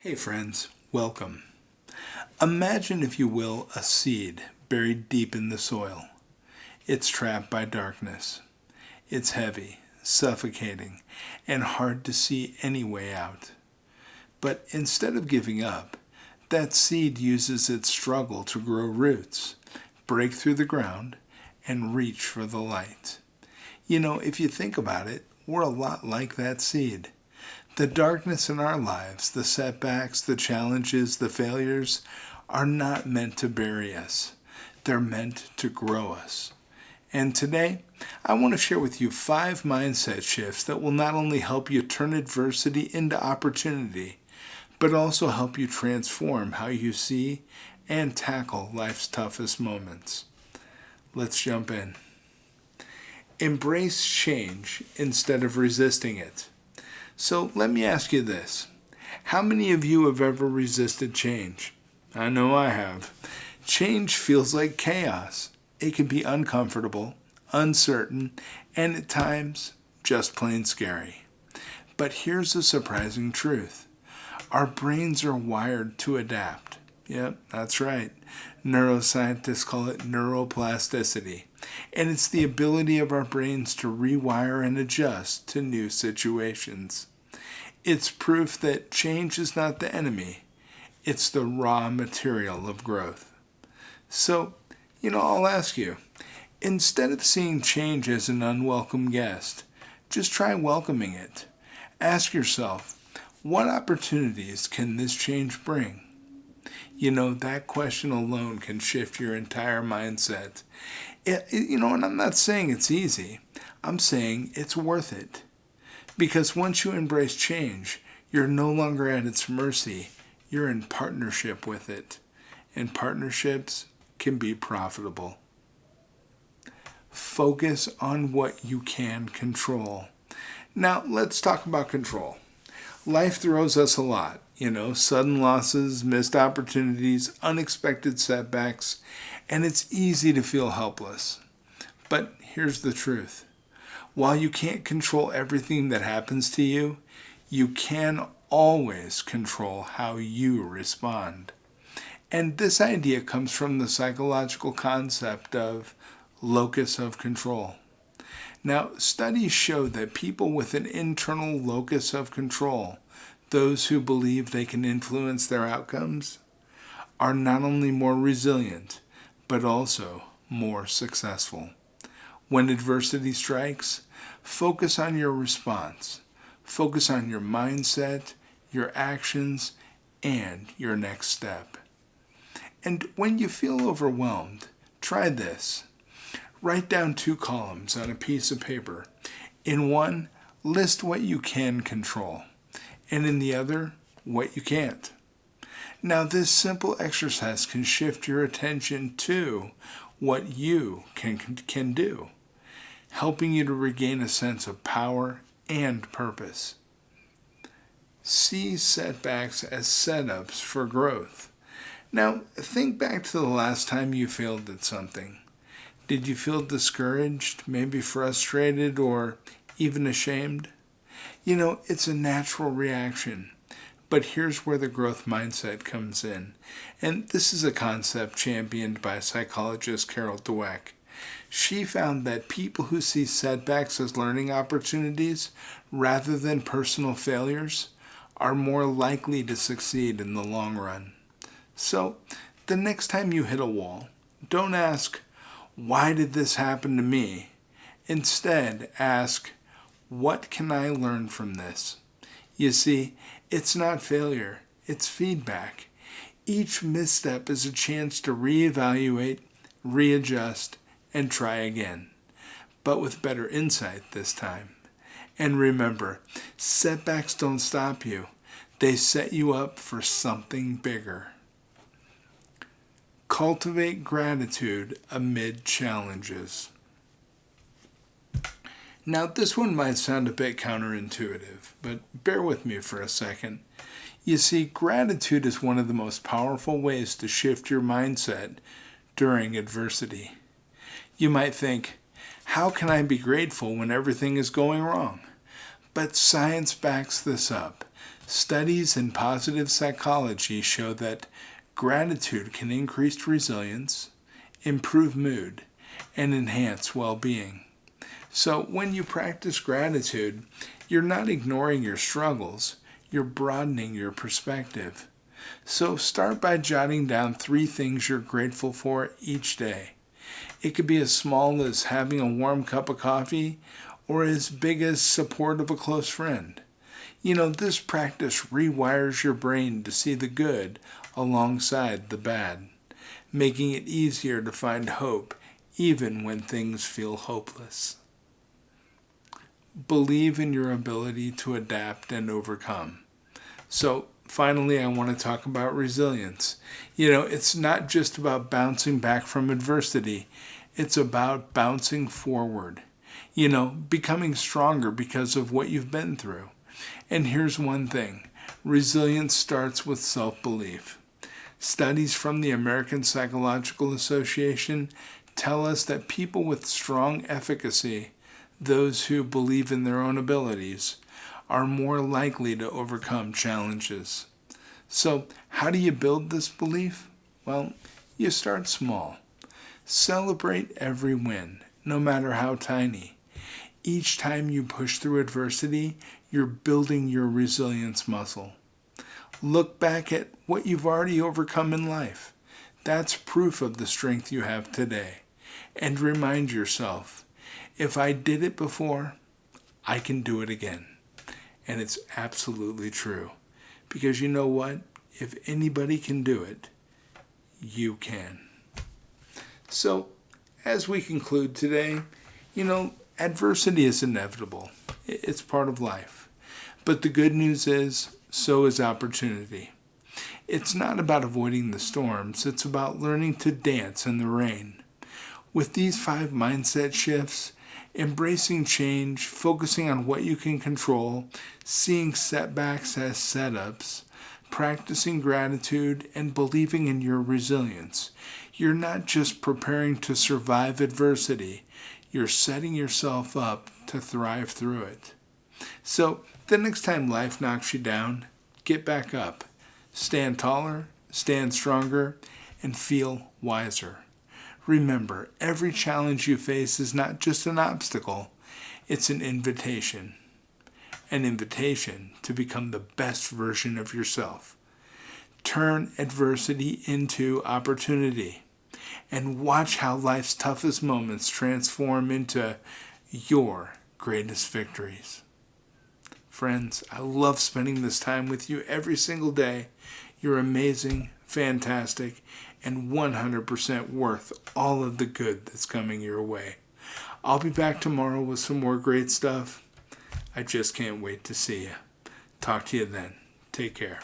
Hey friends, welcome. Imagine, if you will, a seed buried deep in the soil. It's trapped by darkness. It's heavy, suffocating, and hard to see any way out. But instead of giving up, that seed uses its struggle to grow roots, break through the ground, and reach for the light. If you think about it, we're a lot like that seed. The darkness in our lives, the setbacks, the challenges, the failures, are not meant to bury us. They're meant to grow us. And today, I want to share with you 5 mindset shifts that will not only help you turn adversity into opportunity, but also help you transform how you see and tackle life's toughest moments. Let's jump in. Embrace change instead of resisting it. So let me ask you this. How many of you have ever resisted change? I know I have. Change feels like chaos. It can be uncomfortable, uncertain, and at times just plain scary. But here's the surprising truth. Our brains are wired to adapt. Yep, that's right. Neuroscientists call it neuroplasticity. And it's the ability of our brains to rewire and adjust to new situations. It's proof that change is not the enemy. It's the raw material of growth. So, I'll ask you, instead of seeing change as an unwelcome guest, just try welcoming it. Ask yourself, what opportunities can this change bring? That question alone can shift your entire mindset. And I'm not saying it's easy. I'm saying it's worth it. Because once you embrace change, you're no longer at its mercy. You're in partnership with it. And partnerships can be profitable. Focus on what you can control. Now, let's talk about control. Life throws us a lot. Sudden losses, missed opportunities, unexpected setbacks, and it's easy to feel helpless. But here's the truth. While you can't control everything that happens to you, you can always control how you respond. And this idea comes from the psychological concept of locus of control. Now, studies show that people with an internal locus of control, those who believe they can influence their outcomes, are not only more resilient, but also more successful. When adversity strikes, focus on your response. Focus on your mindset, your actions, and your next step. And when you feel overwhelmed, try this. Write down 2 columns on a piece of paper. In one, list what you can control, and in the other, what you can't. Now, this simple exercise can shift your attention to what you can do, helping you to regain a sense of power and purpose. See setbacks as setups for growth. Now, think back to the last time you failed at something. Did you feel discouraged, maybe frustrated, or even ashamed? It's a natural reaction. But here's where the growth mindset comes in. And this is a concept championed by psychologist Carol Dweck. She found that people who see setbacks as learning opportunities rather than personal failures are more likely to succeed in the long run. So, the next time you hit a wall, don't ask, why did this happen to me? Instead, ask, what can I learn from this? You see, it's not failure, it's feedback. Each misstep is a chance to reevaluate, readjust, and try again, but with better insight this time. And remember, setbacks don't stop you. They set you up for something bigger. Cultivate gratitude amid challenges. Now, this one might sound a bit counterintuitive, but bear with me for a second. You see, gratitude is one of the most powerful ways to shift your mindset during adversity. You might think, how can I be grateful when everything is going wrong? But science backs this up. Studies in positive psychology show that gratitude can increase resilience, improve mood, and enhance well-being. So when you practice gratitude, you're not ignoring your struggles, you're broadening your perspective. So start by jotting down 3 things you're grateful for each day. It could be as small as having a warm cup of coffee or as big as support of a close friend. This practice rewires your brain to see the good alongside the bad, making it easier to find hope even when things feel hopeless. Believe in your ability to adapt and overcome. So finally, I want to talk about resilience. It's not just about bouncing back from adversity. It's about bouncing forward. Becoming stronger because of what you've been through. And here's one thing. Resilience starts with self-belief. Studies from the American Psychological Association tell us that people with strong efficacy, those who believe in their own abilities, are more likely to overcome challenges. So, how do you build this belief? Well, you start small. Celebrate every win, no matter how tiny. Each time you push through adversity, you're building your resilience muscle. Look back at what you've already overcome in life. That's proof of the strength you have today. And remind yourself, if I did it before, I can do it again. And it's absolutely true. Because you know what? If anybody can do it, you can. So, as we conclude today, adversity is inevitable. It's part of life. But the good news is, so is opportunity. It's not about avoiding the storms. It's about learning to dance in the rain. With these 5 mindset shifts, embracing change, focusing on what you can control, seeing setbacks as setups, practicing gratitude, and believing in your resilience, you're not just preparing to survive adversity, you're setting yourself up to thrive through it. So, the next time life knocks you down, get back up. Stand taller, stand stronger, and feel wiser. Remember, every challenge you face is not just an obstacle, it's an invitation. An invitation to become the best version of yourself. Turn adversity into opportunity, and watch how life's toughest moments transform into your greatest victories. Friends, I love spending this time with you every single day. You're amazing, fantastic, and 100% worth all of the good that's coming your way. I'll be back tomorrow with some more great stuff. I just can't wait to see you. Talk to you then. Take care.